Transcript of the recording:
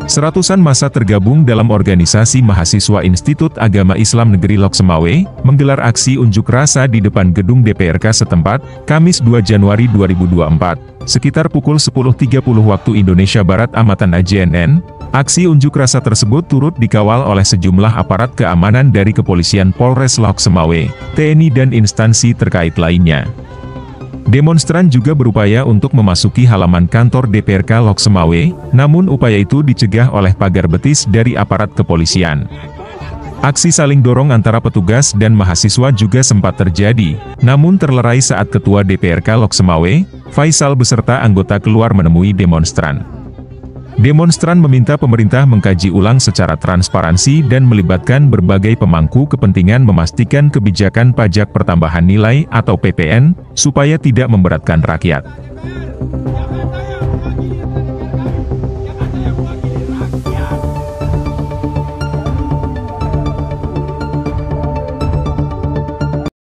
Seratusan massa tergabung dalam organisasi mahasiswa Institut Agama Islam Negeri Loksemawe, menggelar aksi unjuk rasa di depan gedung DPRK setempat, Kamis 2 Januari 2024, sekitar pukul 10.30 waktu Indonesia Barat amatan AJNN. Aksi unjuk rasa tersebut turut dikawal oleh sejumlah aparat keamanan dari Kepolisian Polres Loksemawe, TNI dan instansi terkait lainnya. Demonstran juga berupaya untuk memasuki halaman kantor DPRK Loksemawe, namun upaya itu dicegah oleh pagar betis dari aparat kepolisian. Aksi saling dorong antara petugas dan mahasiswa juga sempat terjadi, namun terlerai saat Ketua DPRK Loksemawe, Faisal beserta anggota keluar menemui demonstran. Demonstran meminta pemerintah mengkaji ulang secara transparansi dan melibatkan berbagai pemangku kepentingan memastikan kebijakan pajak pertambahan nilai atau PPN, supaya tidak memberatkan rakyat.